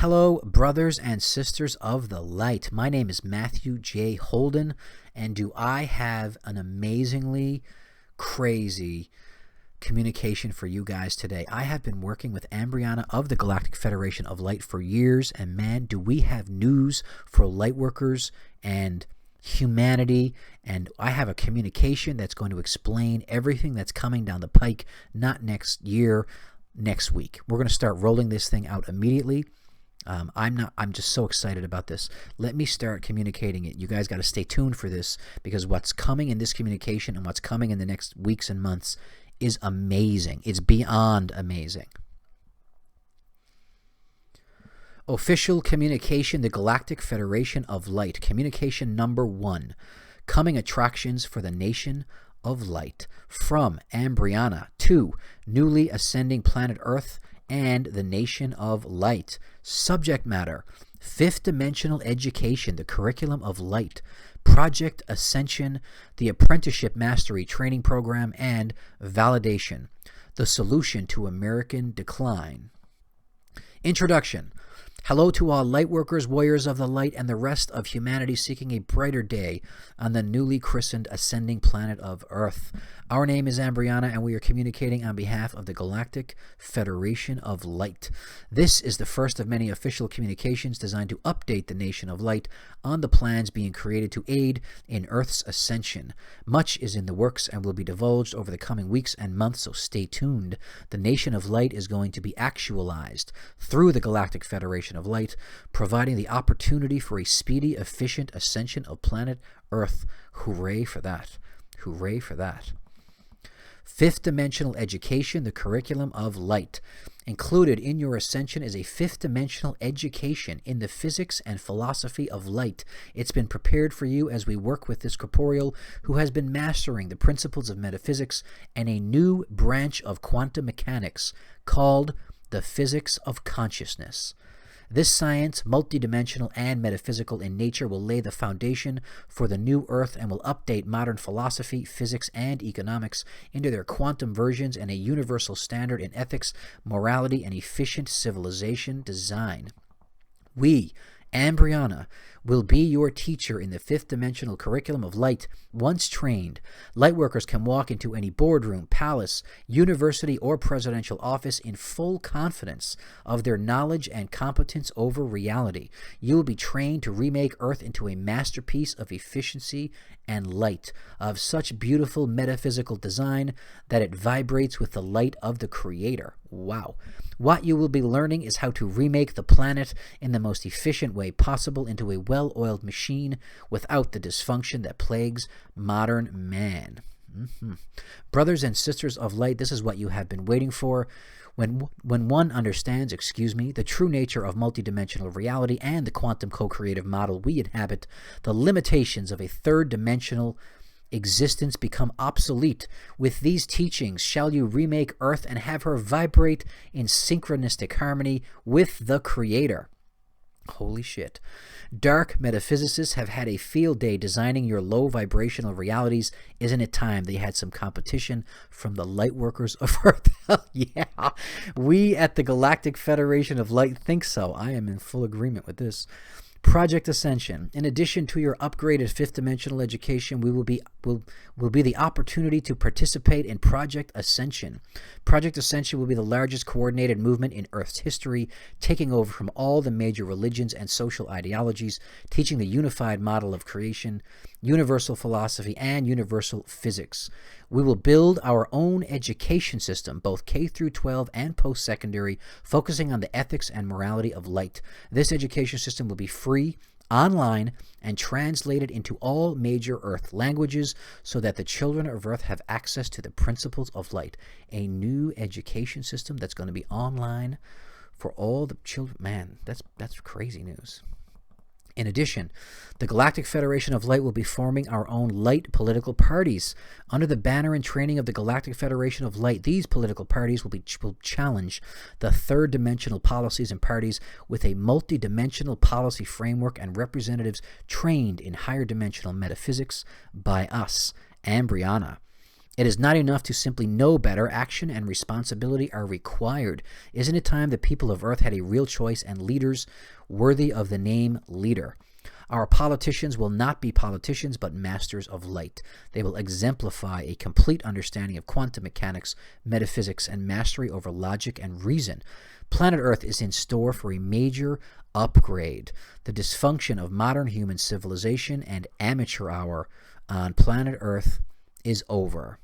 Hello, brothers and sisters of the light. My name is Matthew J. Holden, and do I have an amazingly crazy communication for you guys today. I have been working with Ambrianna of the Galactic Federation of Light for years, and man, do we have news for lightworkers and humanity. And I have a communication that's going to explain everything that's coming down the pike, not next year, next week. We're going to start rolling this thing out immediately. I'm just so excited about this. Let me start communicating it. You guys got to stay tuned for this, because what's coming in this communication and what's coming in the next weeks and months is amazing. It's beyond amazing. Official communication, the Galactic Federation of Light. Communication number 1. Coming attractions for the nation of light. From Ambrianna to newly ascending planet Earth and the nation of light. Subject matter: fifth dimensional education, the curriculum of light. Project Ascension, the Apprenticeship Mastery Training Program, and Validation, the solution to American decline. Introduction. Hello to all lightworkers, warriors of the light, and the rest of humanity seeking a brighter day on the newly christened ascending planet of Earth. Our name is Ambrianna, and we are communicating on behalf of the Galactic Federation of Light. This is the first of many official communications designed to update the nation of light on the plans being created to aid in Earth's ascension. Much is in the works and will be divulged over the coming weeks and months, so stay tuned. The nation of light is going to be actualized through the Galactic Federation of Light, providing the opportunity for a speedy, efficient ascension of planet Earth. Hooray for that. Hooray for that. Fifth dimensional education, the curriculum of light. Included in your ascension is a fifth dimensional education in the physics and philosophy of light. It's been prepared for you as we work with this corporeal who has been mastering the principles of metaphysics and a new branch of quantum mechanics called the physics of consciousness. This science, multidimensional and metaphysical in nature, will lay the foundation for the new Earth and will update modern philosophy, physics, and economics into their quantum versions and a universal standard in ethics, morality, and efficient civilization design. We, Ambrianna, will be your teacher in the fifth dimensional curriculum of light. Once trained, lightworkers can walk into any boardroom, palace, university, or presidential office in full confidence of their knowledge and competence over reality. You will be trained to remake Earth into a masterpiece of efficiency and light, of such beautiful metaphysical design that it vibrates with the light of the Creator. Wow. What you will be learning is how to remake the planet in the most efficient way possible into a well-oiled machine without the dysfunction that plagues modern man. Brothers and sisters of light, this is what you have been waiting for. When one understands, the true nature of multidimensional reality and the quantum co-creative model we inhabit, the limitations of a third-dimensional existence become obsolete. With these teachings shall you remake Earth and have her vibrate in synchronistic harmony with the Creator. Holy shit. Dark metaphysicists have had a field day designing your low vibrational realities. Isn't it time they had some competition from the light workers of Earth? Hell yeah. We at the Galactic Federation of Light think so. I am in full agreement with this. Project Ascension. In addition to your upgraded fifth dimensional education, will be the opportunity to participate in Project Ascension. Project Ascension will be the largest coordinated movement in Earth's history, taking over from all the major religions and social ideologies, teaching the unified model of creation, universal philosophy, and universal physics. We will build our own education system, both K through 12 and post-secondary, focusing on the ethics and morality of light. This education system will be free, online, and translated into all major Earth languages so that the children of Earth have access to the principles of light. A new education system that's going to be online for all the children. Man, that's crazy news. In addition, the Galactic Federation of Light will be forming our own light political parties. Under the banner and training of the Galactic Federation of Light, these political parties will challenge the third-dimensional policies and parties with a multi-dimensional policy framework and representatives trained in higher dimensional metaphysics by us, Ambrianna. It is not enough to simply know better. Action and responsibility are required. Isn't it time the people of Earth had a real choice and leaders worthy of the name leader? Our politicians will not be politicians, but masters of light. They will exemplify a complete understanding of quantum mechanics, metaphysics, and mastery over logic and reason. Planet Earth is in store for a major upgrade. The dysfunction of modern human civilization and amateur hour on planet Earth is over.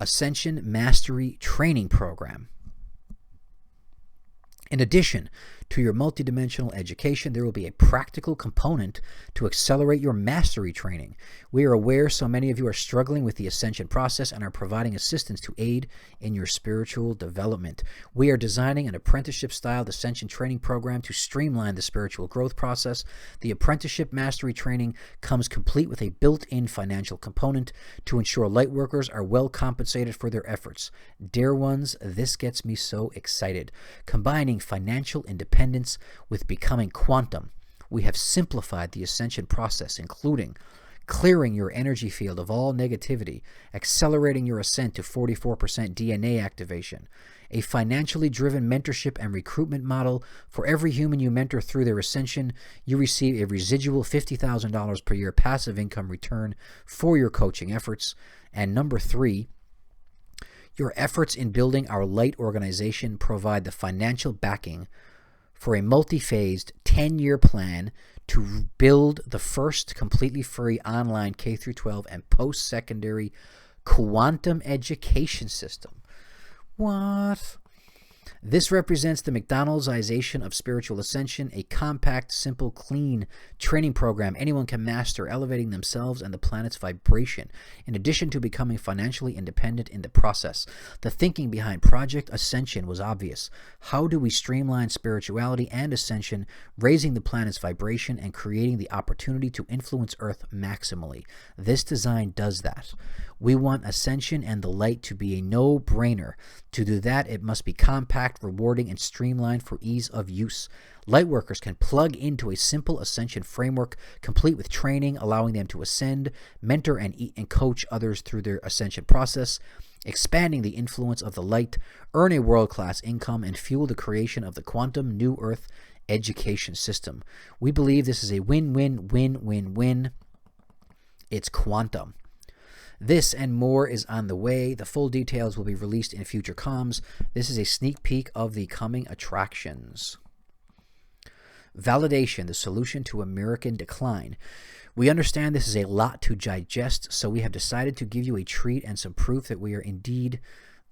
Ascension Mastery Training Program. In addition to your multidimensional education, there will be a practical component to accelerate your mastery training. We are aware so many of you are struggling with the ascension process and are providing assistance to aid in your spiritual development. We are designing an apprenticeship-styled ascension training program to streamline the spiritual growth process. The apprenticeship mastery training comes complete with a built-in financial component to ensure lightworkers are well compensated for their efforts. Dear ones, this gets me so excited. Combining financial independence with becoming quantum, we have simplified the ascension process, including clearing your energy field of all negativity, accelerating your ascent to 44% DNA activation, a financially driven mentorship and recruitment model. For every human you mentor through their ascension, you receive a residual $50,000 per year passive income return for your coaching efforts. And number 3, your efforts in building our light organization provide the financial backing for a multi-phased 10-year plan to build the first completely free online K-12 and post-secondary quantum education system. What? This represents the McDonald'sization of spiritual ascension, a compact, simple, clean training program anyone can master, elevating themselves and the planet's vibration, in addition to becoming financially independent in the process. The thinking behind Project Ascension was obvious. How do we streamline spirituality and ascension, raising the planet's vibration and creating the opportunity to influence Earth maximally? This design does that. We want ascension and the light to be a no-brainer. To do that, it must be compact, rewarding, and streamlined for ease of use. Lightworkers can plug into a simple ascension framework, complete with training, allowing them to ascend, mentor, and coach others through their ascension process, expanding the influence of the light, earn a world-class income, and fuel the creation of the quantum New Earth education system. We believe this is a win-win-win-win-win. It's quantum. This and more is on the way. The full details will be released in future comms. This is a sneak peek of the coming attractions. Validation, the solution to American decline. We understand this is a lot to digest, so we have decided to give you a treat and some proof that we are indeed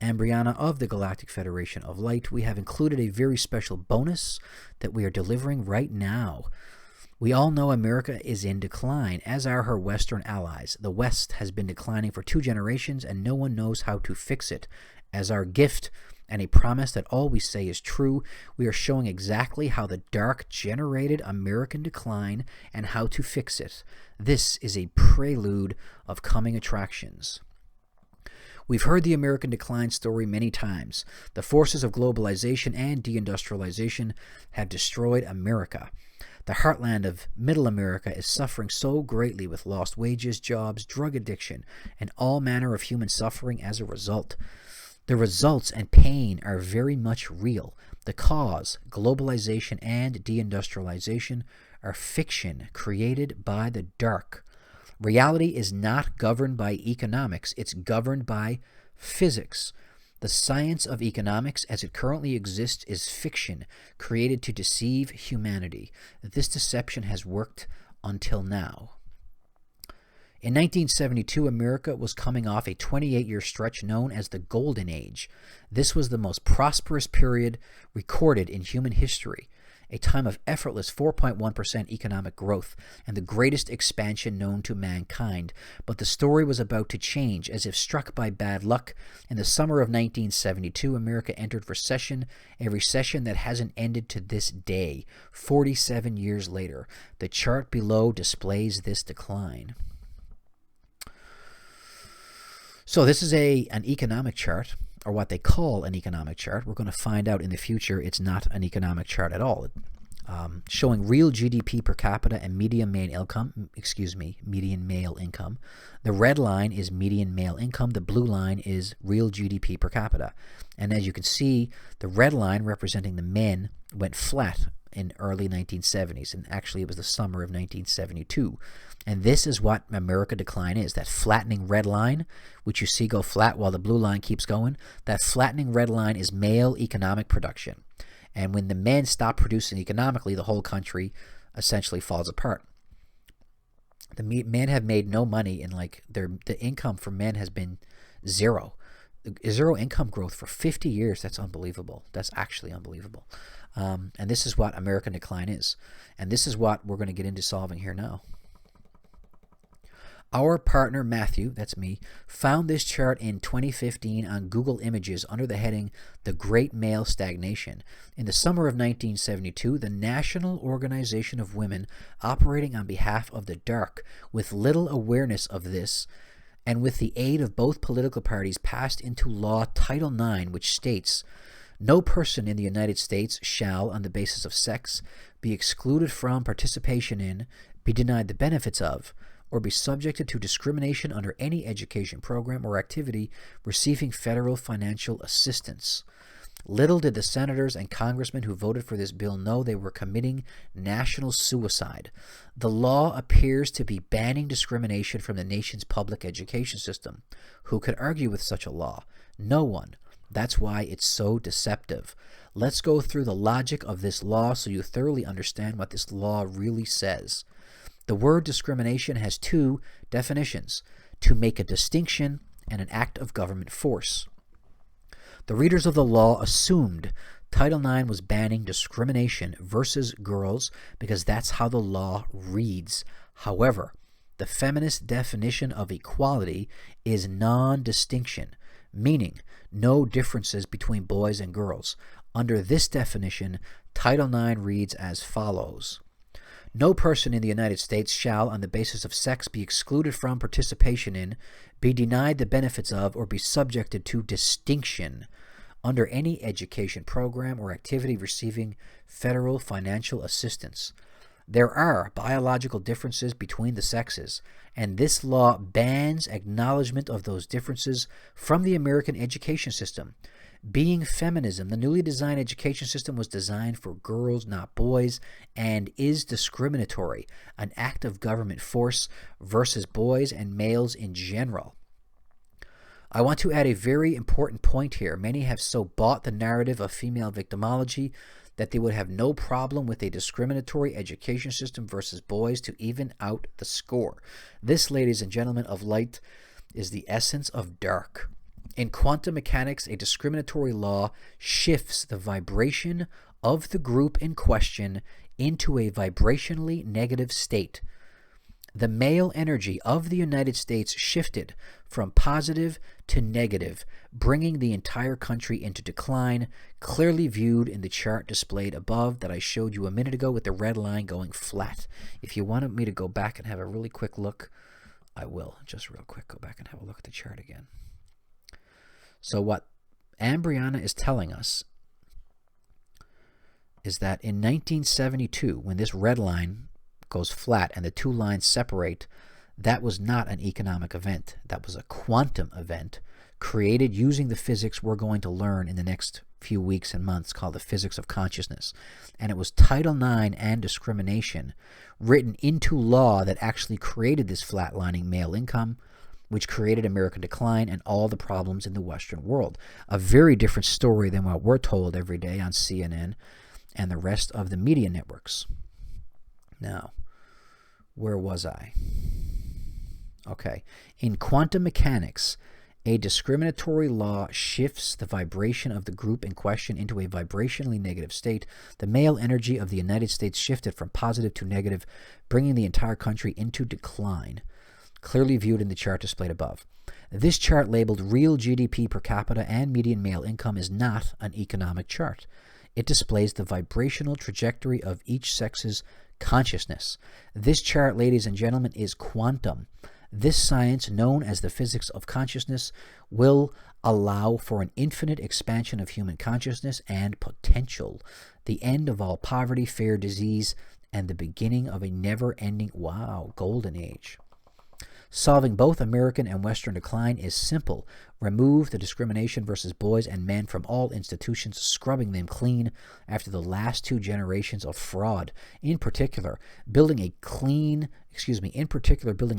Ambrianna of the Galactic Federation of Light. We have included a very special bonus that we are delivering right now. We all know America is in decline, as are her Western allies. The West has been declining for 2 generations, and no one knows how to fix it. As our gift and a promise that all we say is true, we are showing exactly how the dark generated American decline and how to fix it. This is a prelude of coming attractions. We've heard the American decline story many times. The forces of globalization and deindustrialization have destroyed America. The heartland of Middle America is suffering so greatly with lost wages, jobs, drug addiction, and all manner of human suffering as a result. The results and pain are very much real. The cause, globalization and deindustrialization, are fiction created by the dark. Reality is not governed by economics. It's governed by physics. The science of economics as it currently exists is fiction created to deceive humanity. This deception has worked until now. In 1972, America was coming off a 28-year stretch known as the Golden Age. This was the most prosperous period recorded in human history, a time of effortless 4.1% economic growth and the greatest expansion known to mankind. But the story was about to change. As if struck by bad luck, in the summer of 1972, America entered recession, a recession that hasn't ended to this day, 47 years later. The chart below displays this decline. So this is an economic chart, or what they call an economic chart. We're going to find out in the future it's not an economic chart at all. showing real GDP per capita and median male income. The red line is median male income. The blue line is real GDP per capita. And as you can see, the red line representing the men went flat in early 1970s, and actually it was the summer of 1972. And this is what American decline is, that flattening red line, which you see go flat while the blue line keeps going. That flattening red line is male economic production. And when the men stop producing economically, the whole country essentially falls apart. The men have made no money, and the income for men has been zero. Zero income growth for 50 years. That's unbelievable. That's actually unbelievable. And this is what American decline is. And this is what we're going to get into solving here now. Our partner Matthew, that's me, found this chart in 2015 on Google Images under the heading The Great Male Stagnation. In the summer of 1972, the National Organization of Women, operating on behalf of the dark, with little awareness of this, and with the aid of both political parties, passed into law Title IX, which states, "No person in the United States shall, on the basis of sex, be excluded from participation in, be denied the benefits of, or be subjected to discrimination under any education program or activity receiving federal financial assistance." Little did the senators and congressmen who voted for this bill know they were committing national suicide. The law appears to be banning discrimination from the nation's public education system. Who could argue with such a law? No one. That's why it's so deceptive. Let's go through the logic of this law so you thoroughly understand what this law really says. The word discrimination has two definitions: to make a distinction and an act of government force. The readers of the law assumed Title IX was banning discrimination versus girls because that's how the law reads. However, the feminist definition of equality is non-distinction, meaning no differences between boys and girls. Under this definition, Title IX reads as follows. No person in the United States shall, on the basis of sex, be excluded from participation in, be denied the benefits of, or be subjected to distinction under any education program or activity receiving federal financial assistance. There are biological differences between the sexes, and this law bans acknowledgement of those differences from the American education system. Being feminism, the newly designed education system was designed for girls, not boys, and is discriminatory, an act of government force versus boys and males in general. I want to add a very important point here. Many have so bought the narrative of female victimology that they would have no problem with a discriminatory education system versus boys to even out the score. This, ladies and gentlemen of light, is the essence of dark. In quantum mechanics, a discriminatory law shifts the vibration of the group in question into a vibrationally negative state. The male energy of the United States shifted from positive to negative, bringing the entire country into decline, clearly viewed in the chart displayed above that I showed you a minute ago with the red line going flat. If you wanted me to go back and have a really quick look, I will. Just real quick, go back and have a look at the chart again. So what Ambrianna is telling us is that in 1972, when this red line goes flat and the two lines separate, that was not an economic event. That was a quantum event created using the physics we're going to learn in the next few weeks and months called the physics of consciousness. And it was Title IX and discrimination written into law that actually created this flatlining male income, which created American decline and all the problems in the Western world. A very different story than what we're told every day on CNN and the rest of the media networks. Now, where was I? Okay. In quantum mechanics, a discriminatory law shifts the vibration of the group in question into a vibrationally negative state. The male energy of the United States shifted from positive to negative, bringing the entire country into decline, clearly viewed in the chart displayed above. This chart, labeled Real GDP per capita and median male income, is not an economic chart. It displays the vibrational trajectory of each sex's consciousness. This chart, ladies and gentlemen, is quantum. This science, known as the physics of consciousness, will allow for an infinite expansion of human consciousness and potential, the end of all poverty, fear, disease, and the beginning of a never-ending, golden age. Solving both American and Western decline is simple. Remove the discrimination versus boys and men from all institutions, scrubbing them clean after the last 2 generations of fraud. In particular, building a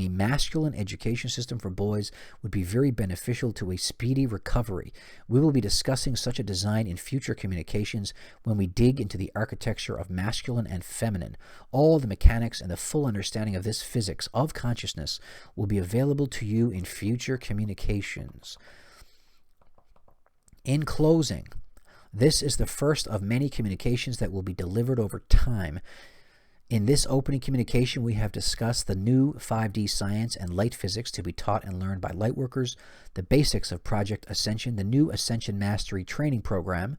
masculine education system for boys would be very beneficial to a speedy recovery. We will be discussing such a design in future communications when we dig into the architecture of masculine and feminine. All the mechanics and the full understanding of this physics of consciousness will be available to you in future communications. In closing, this is the first of many communications that will be delivered over time. In this opening communication, we have discussed the new 5D science and light physics to be taught and learned by lightworkers, the basics of Project Ascension, the new Ascension Mastery Training Program,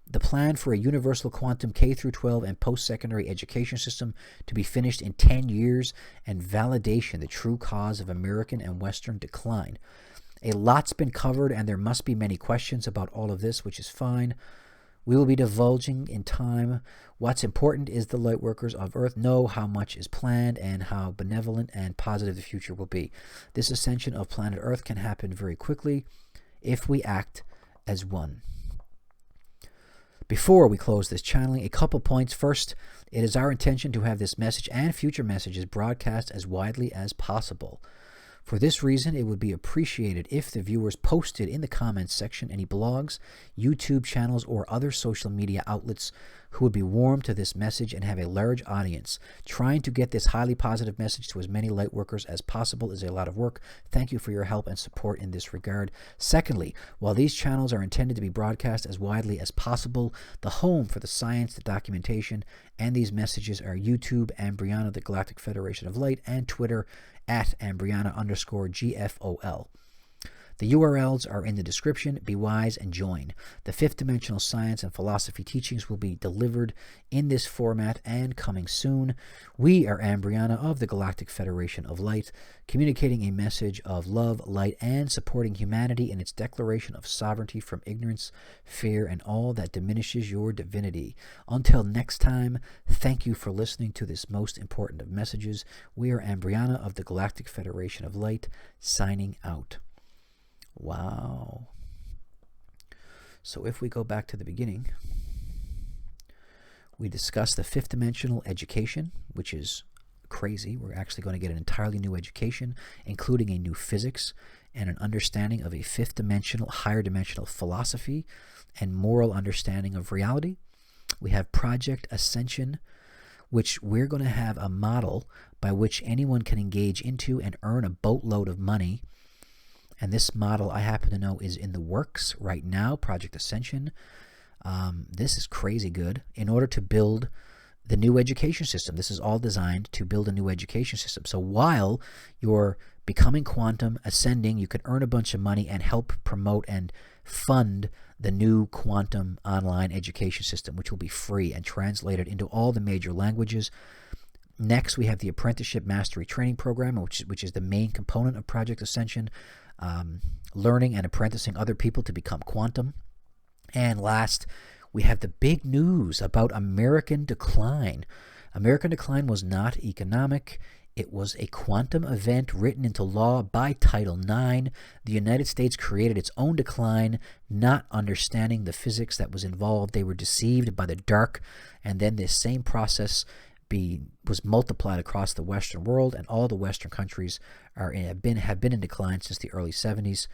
the plan for a universal quantum K-12 and post-secondary education system to be finished in 10 years, and validation, the true cause of American and Western decline. A lot's been covered, and there must be many questions about all of this, which is fine. We will be divulging in time. What's important is the lightworkers of Earth know how much is planned and how benevolent and positive the future will be. This ascension of planet Earth can happen very quickly if we act as one. Before we close this channeling, a couple points. First, it is our intention to have this message and future messages broadcast as widely as possible. For this reason, it would be appreciated if the viewers posted in the comments section any blogs, YouTube channels, or other social media outlets who would be warm to this message and have a large audience. Trying to get this highly positive message to as many lightworkers as possible is a lot of work. Thank you for your help and support in this regard. Secondly, while these channels are intended to be broadcast as widely as possible, the home for the science, the documentation, and these messages are YouTube, Ambrianna, the Galactic Federation of Light, and Twitter at Ambrianna_GFOL. The URLs are in the description. Be wise and join. The fifth dimensional science and philosophy teachings will be delivered in this format and coming soon. We are Ambrianna of the Galactic Federation of Light, communicating a message of love, light, and supporting humanity in its declaration of sovereignty from ignorance, fear, and all that diminishes your divinity. Until next time, thank you for listening to this most important of messages. We are Ambrianna of the Galactic Federation of Light, signing out. Wow. So if we go back to the beginning, we discussed the fifth dimensional education, which is crazy. We're actually going to get an entirely new education, including a new physics and an understanding of a fifth dimensional, higher dimensional philosophy and moral understanding of reality. We have Project Ascension, which we're going to have a model by which anyone can engage into and earn a boatload of money. And this model, I happen to know, is in the works right now, Project Ascension. This is crazy good. In order to build the new education system, this is all designed to build a new education system. So while you're becoming quantum, ascending, you can earn a bunch of money and help promote and fund the new quantum online education system, which will be free and translated into all the major languages. Next, we have the Apprenticeship Mastery Training Program, which is the main component of Project Ascension. Learning and apprenticing other people to become quantum. And last, we have the big news about American decline. American decline was not economic. It was a quantum event written into law by Title IX. The United States created its own decline, not understanding the physics that was involved. They were deceived by the dark, and then this same process was multiplied across the Western world, and all the Western countries have been in decline since the early 70s,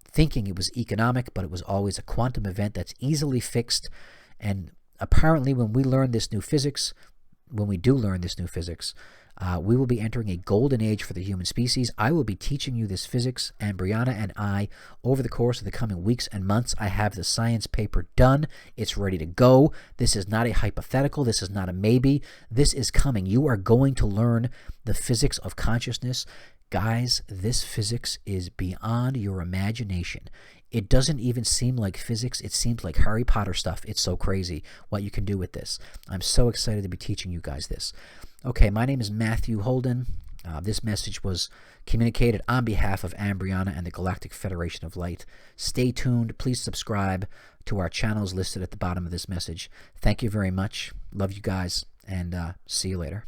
thinking it was economic, but it was always a quantum event that's easily fixed. And apparently when we do learn this new physics, we will be entering a golden age for the human species. I will be teaching you this physics, Ambrianna and I, over the course of the coming weeks and months. I have the science paper done. It's ready to go. This is not a hypothetical. This is not a maybe. This is coming. You are going to learn the physics of consciousness. Guys, this physics is beyond your imagination. It doesn't even seem like physics. It seems like Harry Potter stuff. It's so crazy what you can do with this. I'm so excited to be teaching you guys this. Okay, my name is Matthew Holden. This message was communicated on behalf of Ambrianna and the Galactic Federation of Light. Stay tuned. Please subscribe to our channels listed at the bottom of this message. Thank you very much. Love you guys, and see you later.